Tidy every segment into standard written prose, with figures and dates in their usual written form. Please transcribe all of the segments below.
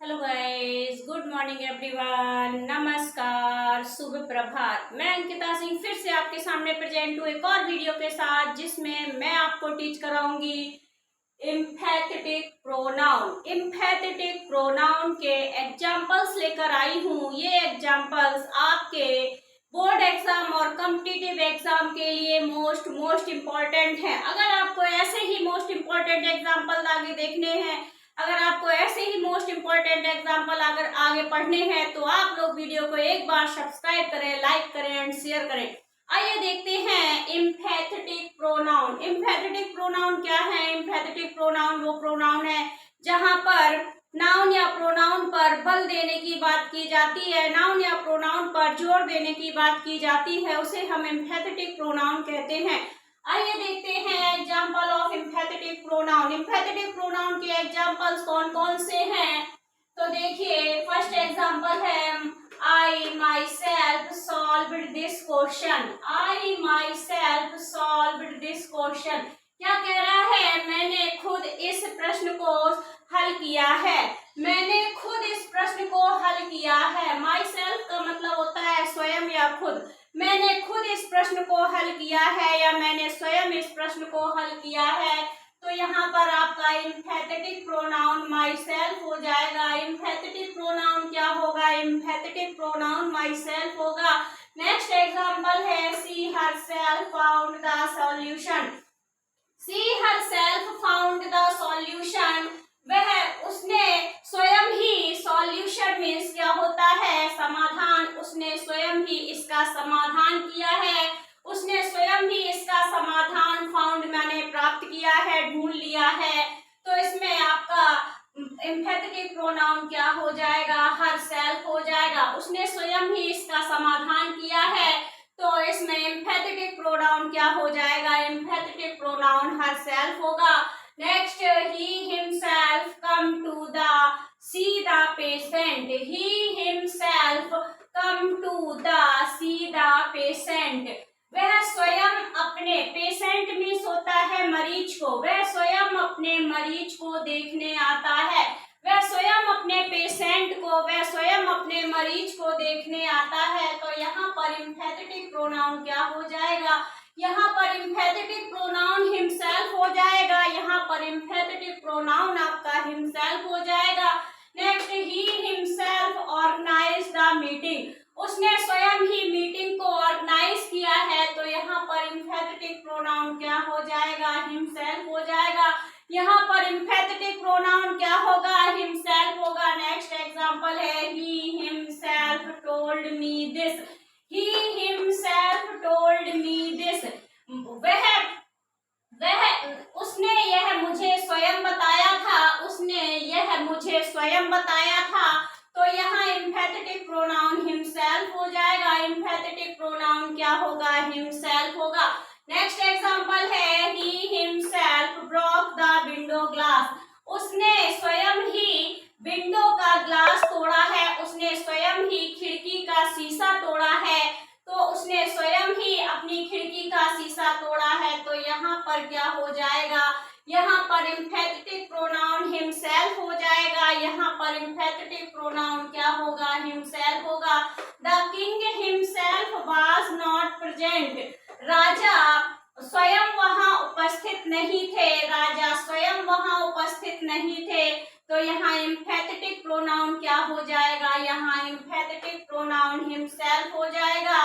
Hello guys, good morning everyone, नमस्कार, शुभ प्रभात। मैं अंकिता सिंह फिर से आपके सामने प्रेजेंट हूँ एक और वीडियो के साथ, जिसमें मैं आपको टीच कराऊंगी इम्फैथेटिक प्रोनाउन। इम्फैथेटिक प्रोनाउन के एग्जाम्पल्स लेकर आई हूँ। ये एग्जाम्पल्स आपके बोर्ड एग्जाम और कॉम्पिटिटिव एग्जाम के लिए मोस्ट इम्पोर्टेंट है। अगर आपको ऐसे ही मोस्ट इम्पोर्टेंट एग्जाम्पल आगे देखने हैं, अगर आपको ऐसे ही मोस्ट इम्पोर्टेंट एग्जाम्पल अगर आगे पढ़ने हैं, तो आप लोग वीडियो को एक बार सब्सक्राइब करें, लाइक करें एंड शेयर करें। आइए देखते हैं इम्फैथेटिक प्रोनाउन। इम्फैथेटिक प्रोनाउन क्या है? इम्फैथेटिक प्रोनाउन वो प्रोनाउन है जहां पर नाउन या प्रोनाउन पर बल देने की बात की जाती है, नाउन या प्रोनाउन पर जोर देने की बात की जाती है, उसे हम इम्फैथेटिक प्रोनाउन कहते हैं। आइए देखते हैं एग्जाम्पल ऑफ इम्फैथेटिक प्रोनाउन। इम्फैथेटिक प्रोनाउन के एग्जाम्पल्स कौन कौन से हैं? तो देखिए, फर्स्ट एग्जाम्पल है I myself solved this question. I myself solved this question. क्या कह रहा है? मैंने खुद इस प्रश्न को हल किया है। मैंने खुद इस प्रश्न को हल किया है। myself का मतलब होता है स्वयं या खुद। मैंने खुद इस प्रश्न को हल किया है या मैंने स्वयं इस प्रश्न को हल किया है। तो यहाँ पर आपका इम्फैथेटिक प्रोनाउन माई सेल्फ हो जाएगा। इम्फैथेटिक प्रोनाउन क्या होगा? इम्फैथेटिक प्रोनाउन माई सेल्फ होगा। नेक्स्ट एग्जाम्पल है she herself found the solution. She herself found the solution, वह उसने स्वयं ही, सॉल्यूशन मीन्स क्या होता है? समाधान। उसने स्वयं ही इसका समाधान किया है। उसने स्वयं ही इसका समाधान फाउंड मैंने प्राप्त किया है, ढूंढ लिया है। तो इसमें आपका इम्फैथेटिक प्रोनाउन क्या हो जाएगा? हर सेल्फ हो जाएगा। उसने स्वयं ही इसका समाधान किया है, तो इसमें इम्फैथेटिक प्रोनाउन क्या हो जाएगा? इम्फैथेटिक प्रोनाउन हर सेल्फ होगा। Next, he himself come to the see the patient. He himself come to the see the patient, वह स्वयं अपने, पेशेंट मीन्स होता है मरीज को, वह स्वयं अपने मरीज को देखने आता है। वह स्वयं अपने पेशेंट को, वह स्वयं अपने मरीज को देखने आता है। तो यहाँ पर इम्फैथेटिक प्रोनाउन क्या हो जाएगा? यहाँ पर इम्फैथेटिक प्रोनाउन हिमसेल्फ हो जाएगा। यहाँ पर इम्फैथेटिक प्रोनाउन आपका हिमसेल्फ हो जाएगा। Next, he himself organise the meeting. उसने स्वयं ही मीटिंग को ऑर्गेनाइज किया है। तो यहाँ पर इम्फैथेटिक प्रोनाउन क्या हो जाएगा? हिमसेल्फ हो जाएगा। यहाँ पर इम्फैथेटिक प्रोनाउन क्या होगा? हिमसेल्फ होगा। नेक्स्ट एग्जांपल है he himself told me this. He himself told me this, वह उसने यह मुझे स्वयं बताया था। उसने यह मुझे स्वयं बताया था। तो यहाँ इम्फैथेटिक प्रोनाउन हिमसेल्फ हो जाएगा। इम्फैथेटिक प्रोनाउन क्या होगा? हिमसेल्फ होगा। नेक्स्ट एग्जांपल है he himself broke the window glass. उसने स्वयं ही विंडो का ग्लास तोड़ा है। उसने स्वयं ही खिड़की का शीशा तोड़ा है। तो उसने स्वयं ही अपनी खिड़की का शीशा तोड़ा है। तो यहाँ पर क्या हो जाएगा? यहाँ पर इम्फैथेटिक प्रोनाउन हिमसेल्फ हो जाएगा। यहाँ पर इम्फैथेटिक प्रोनाउन क्या होगा? हिमसेल्फ होगा। The king himself was not present. राजा स्वयं वहां उपस्थित नहीं थे। राजा स्वयं वहां उपस्थित नहीं थे। तो यहाँ इम्फैथेटिक प्रोनाउन क्या हो जाएगा? यहाँ इम्फैथेटिक प्रोनाउन हिमसेल्फ हो जाएगा।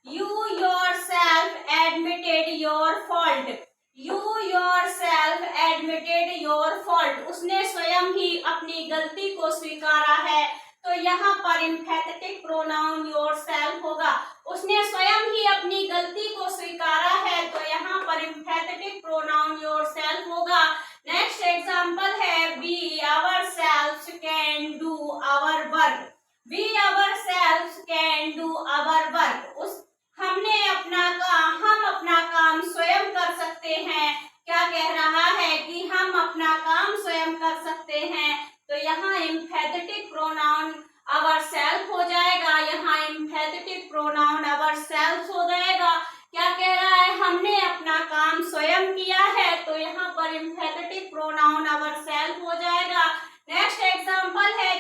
You yourself admitted your fault. You yourself admitted your fault, उसने स्वयं ही अपनी गलती को स्वीकारा है। तो यहाँ पर इम्फैथेटिक प्रोनाउन योरसेल्फ होगा। उसने स्वयं ही अपनी गलती को स्वीकारा है। तो यहाँ पर इम्फैथेटिक प्रोनाउन योरसेल्फ होगा। नेक्स्ट एग्जांपल है we ourselves can do our work. We ourselves can do our work, उस हम अपना काम स्वयं कर सकते हैं। क्या कह रहा है? कि हम अपना काम स्वयं कर सकते हैं। तो यहाँ इम्फैथेटिक प्रोनाउन आवरसेल्फ हो जाएगा। यहाँ इम्फैथेटिक प्रोनाउन आवरसेल्फ हो जाएगा। क्या कह रहा है? हमने अपना काम स्वयं किया है। तो यहाँ पर इम्फैथेटिक प्रोनाउन आवरसेल्फ हो जाएगा। नेक्स्ट एग्जांपल है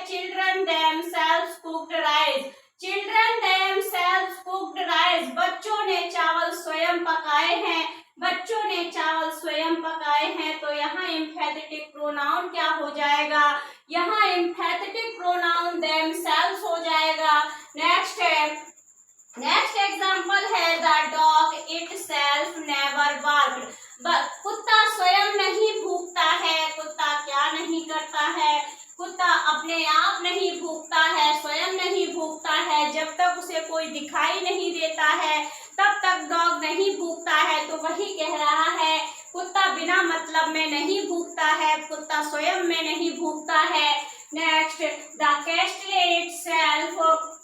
प्रोनाउन क्या हो जाएगा, यहाँ एम्फैथेटिक प्रोनाउन देमसेल्व्स हो जाएगा। नेक्स्ट एग्जाम्पल है द डॉग इटसेल्फ नेवर बार्क्ड। कुत्ता स्वयं नहीं भूखता है। कुत्ता क्या नहीं करता है, कुत्ता अपने आप नहीं भूखता है, स्वयं नहीं भूखता है। जब तक उसे कोई दिखाई नहीं देता है तब तक डॉग नहीं भूखता है। तो वही कह रहा है कुत्ता बिना मतलब में नहीं भूखता है, कुत्ता स्वयं में नहीं भूखता है। Next the castle itself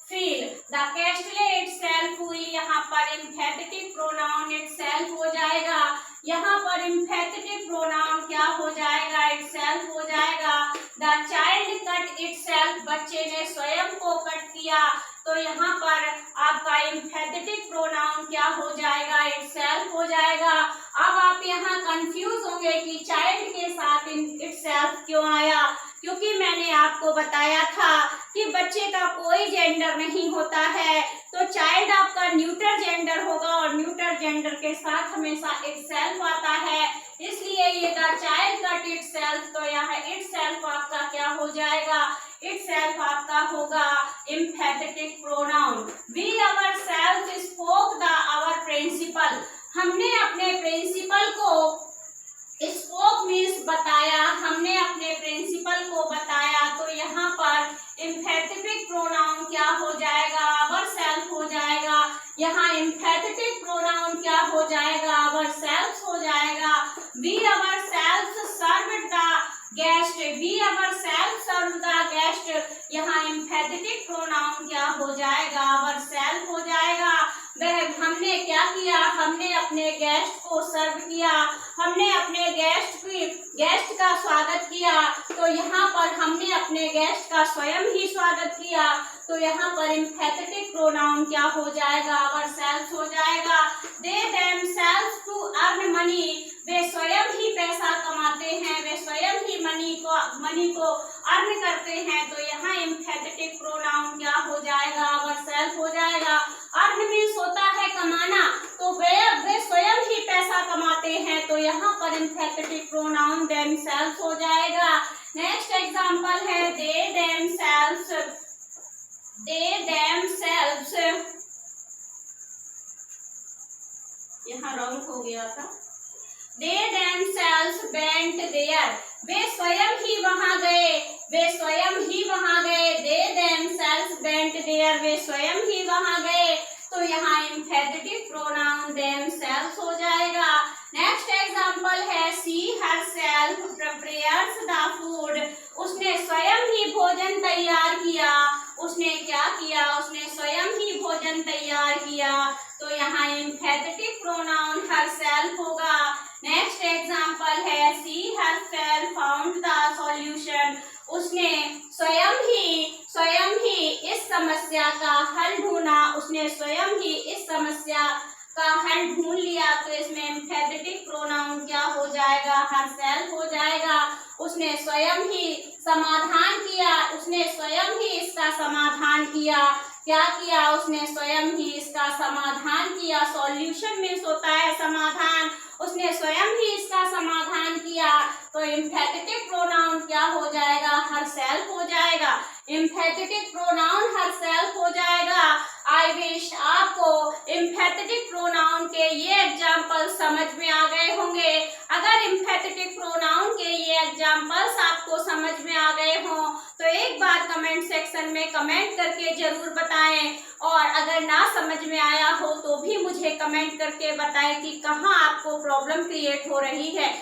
fell. The castle itself हुई, यहाँ पर एम्फैथेटिक प्रोनाउन इटसेल्फ हो जाएगा। यहाँ पर एम्फैथेटिक प्रोनाउन क्या हो जाएगा, इटसेल्फ हो जाएगा। द चाइल्ड कट इटसेल्फ, बच्चे ने स्वयं को कट किया। तो यहाँ पर आपका एम्फैथेटिक प्रोनाउन क्या हो जाएगा, इटसेल्फ हो जाएगा। अब आप यहाँ कंफ्यूज होंगे कि चाइल्ड के साथ इटसेल्फ क्यों आया, क्योंकि मैंने आपको बताया था कि बच्चे का कोई जेंडर नहीं होता है, तो चाइल्ड आपका न्यूटर जेंडर होगा और न्यूटर जेंडर के साथ हमेशा इटसेल्फ आता है। इसलिए ये द चाइल्ड कट इटसेल्फ, तो यहाँ इटसेल्फ आपका क्या हो जाएगा, इटसेल्फ आपका होगा emphatic pronoun. We ourself spoke the our principal. हमने अपने प्रिंसिपल को, स्पोक मीन्स बताया, हमने अपने प्रिंसिपल को बताया। तो यहाँ पर एम्फैथेटिक प्रोनाउन क्या हो जाएगा, आवरसेल्फ हो जाएगा। यहाँ एम्फैथेटिक प्रोनाउन क्या हो जाएगा, आवरसेल्फ हो जाएगा। We ourself served the guest, we ourself served the guest. यहाँ एम्फैथेटिक प्रोनाउन क्या हो जाएगा, आवरसेल्फ हो जाएगा। वह हमने क्या किया, हमने अपने गेस्ट को सर्व किया, हमने अपने गेस्ट का स्वागत किया। तो यहाँ पर हमने अपने गेस्ट का स्वयं ही स्वागत किया। तो यहाँ पर एम्फैथेटिक प्रोनाउन क्या हो जाएगा, आवरसेल्फ हो जाएगा। They themselves to earn money, वे स्वयं ही पैसा कमाते हैं, वे स्वयं ही मनी को अर्न करते हैं। तो यहाँ एम्फैथेटिक प्रोनाउन क्या हो जाएगा, आवरसेल्फ हो जाएगा। अर्न मीन्स होता है कमाना, तो वे स्वयं ही पैसा कमाते हैं। तो यहाँ पर एम्फैथेटिक प्रोनाउन देमसेल्व्स हो जाएगा। नेक्स्ट एग्जांपल है दे देमसेल्व्स, दे देमसेल्व्स, यहाँ रॉन्ग हो गया था। दे देमसेल्व्स वेंट देयर, वे स्वयं ही वहां गए, वे स्वयं ही वहां गए। दे देमसेल्व्स वेंट देयर, वे स्वयं ही वहां गए। तो यहाँ एम्फैथेटिक प्रोनाउन देमसेल्व्स हो जाएगा। नेक्स्ट एग्जांपल है she herself prepares the food, उसने स्वयं ही भोजन तैयार किया। उसने क्या किया, उसने स्वयं ही भोजन तैयार किया। तो यहाँ एम्फैथेटिक प्रोनाउन हरसेल्फ होगा। नेक्स्ट एग्जांपल है she herself found the solution, उसने स्वयं ही इस समस्या का हल ढूंढा, उसने स्वयं ही इस समस्या का हल ढूंढ लिया। तो इसमें एम्फैथेटिक प्रोनाउन क्या हो जाएगा, हरसेल्फ हो जाएगा। उसने स्वयं ही समाधान किया, उसने स्वयं ही इसका समाधान किया। क्या किया, उसने स्वयं ही इसका समाधान किया। सॉल्यूशन मीन्स होता है समाधान, उसने स्वयं ही इसका समाधान किया। तो एम्फैथेटिक प्रोनाउन क्या हो जाएगा, हरसेल्फ हो जाएगा। एम्फैथेटिक प्रोनाउन हरसेल्फ हो जाएगा। आई विश आपको एम्फैथेटिक प्रोनाउन के ये एग्जाम्पल समझ में आ गए होंगे। अगर एम्फैथेटिक प्रोनाउन के ये एग्जाम्पल्स आपको समझ में आ गए हों तो एक बार कमेंट सेक्शन में कमेंट करके जरूर बताएं, और अगर ना समझ में आया हो तो भी मुझे कमेंट करके बताएं कि कहाँ आपको प्रॉब्लम क्रिएट हो रही है।